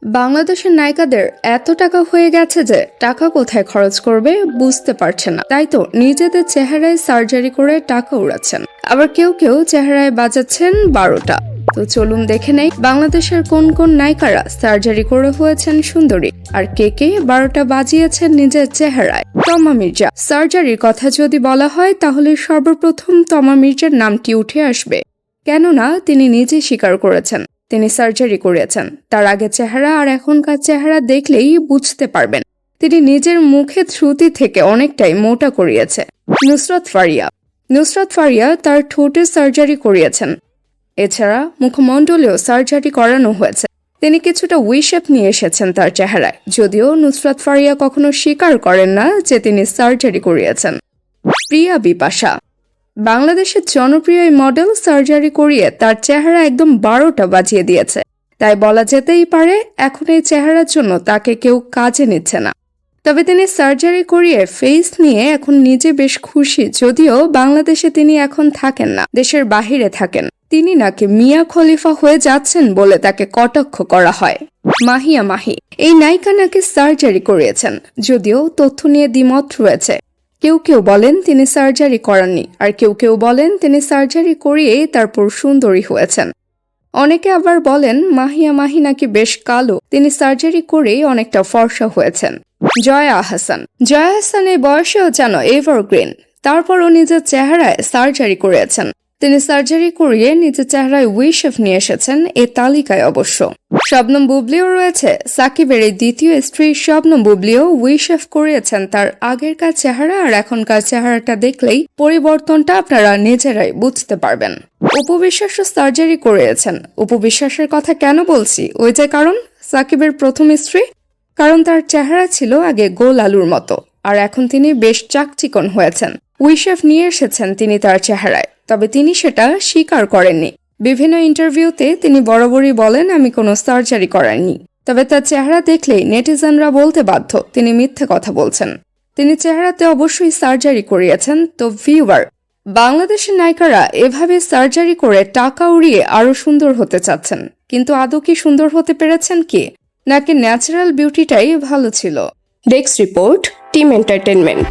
বাংলাদেশের নায়িকাদের এত টাকা হয়ে গেছে যে টাকা কোথায় খরচ করবে বুঝতে পারছে না, তাই তো নিজেদের চেহারায় সার্জারি করে টাকা উড়াচ্ছেন। আবার কেউ কেউ চেহারায় বাজাচ্ছেন 12টা। তো চলুন দেখে নেই বাংলাদেশের কোন কোন নায়িকারা সার্জারি করে হয়েছেন সুন্দরী, আর কে কে 12টা বাজিয়েছেন নিজের চেহারায়। তমা মির্জা সার্জারির কথা যদি বলা হয় তাহলে সর্বপ্রথম তমা মির্জার নামটি উঠে আসবে, কেননা তিনি নিজে স্বীকার করেছেন তিনি সার্জারি করেছেন। তার আগের চেহারা আর এখনকার চেহারা দেখলেই বুঝতে পারবেন তিনি নিজের মুখের শ্রুতি থেকে অনেকটাই মোটা করিয়েছে। নুসরাত ফারিয়া তার ঠোঁটে সার্জারি করিয়েছেন। এছাড়া মুখমণ্ডলেও সার্জারি করানো হয়েছে। তিনি কিছুটা উইশেপ নিয়ে এসেছেন তার চেহারায়, যদিও নুসরাত ফারিয়া কখনো স্বীকার করেন না যে তিনি সার্জারি করিয়েছেন। প্রিয়া বিপাশা বাংলাদেশের জনপ্রিয় এই মডেল সার্জারি করিয়ে তার চেহারা একদম 12টা বাজিয়ে দিয়েছে। তাই বলা যেতেই পারে এখন এই চেহারার জন্য তাকে কেউ কাজে নিচ্ছে না। তবে তিনি সার্জারি করিয়ে ফেস নিয়ে এখন নিজে বেশ খুশি, যদিও বাংলাদেশে তিনি এখন থাকেন না, দেশের বাহিরে থাকেন। তিনি নাকি মিয়া খলিফা হয়ে যাচ্ছেন বলে তাকে কটাক্ষ করা হয়। মাহিয়া মাহি এই নায়িকা নাকি সার্জারি করিয়েছেন, যদিও তথ্য নিয়ে দ্বিমত রয়েছে। কেউ কেউ বলেন তিনি সার্জারি করাননি, আর কেউ কেউ বলেন তিনি সার্জারি করিয়েই তারপর সুন্দরী হয়েছেন। অনেকে আবার বলেন মাহিয়া মাহি নাকি বেশ কালো, তিনি সার্জারি করেই অনেকটা ফর্সা হয়েছেন। জয়া আহসান এই বয়সেও যেন এভারগ্রিন, তারপরও নিজের চেহারায় সার্জারি করিয়েছেন। তিনি সার্জারি করিয়ে নিজের চেহারায় উইশেপ নিয়ে এসেছেন এ তালিকায় অবশ্য। শবনম বুবলিও রয়েছে। সাকিবের এই দ্বিতীয় স্ত্রী শবনম বুবলিও উইশেপ করিয়েছেন তার আগেরকার চেহারা আর এখনকার চেহারাটা দেখলেই পরিবর্তনটা আপনারা নিজেরাই বুঝতে পারবেন। অপু বিশ্বাসও সার্জারি করিয়েছেন। অপু বিশ্বাসের কথা কেন বলছি, ওই যে কারণ সাকিবের প্রথম স্ত্রী, কারণ তার চেহারা ছিল আগে গোল আলুর মতো, আর এখন তিনি বেশ চাকচিকন হয়েছেন। উইশেপ নিয়ে এসেছেন তিনি তার চেহারায়, তবে তিনি সেটা স্বীকার করেননি। বিভিন্ন ইন্টারভিউতে তিনি বরাবরই বলেন আমি কোনো সার্জারি করাইনি। তবে তার চেহারা দেখলেই নেটিজেনরা বলতে বাধ্য তিনি মিথ্যে কথা বলছেন। তিনি চেহারাতে অবশ্যই সার্জারি করিয়েছেন। তো ভিউয়ার, বাংলাদেশের নায়িকারা এভাবে সার্জারি করে টাকা উড়িয়ে আরো সুন্দর হতে চাচ্ছেন, কিন্তু আদৌ কি সুন্দর হতে পেরেছেন কি, নাকি ন্যাচারাল বিউটিটাই ভালো ছিল? Desk report, team entertainment.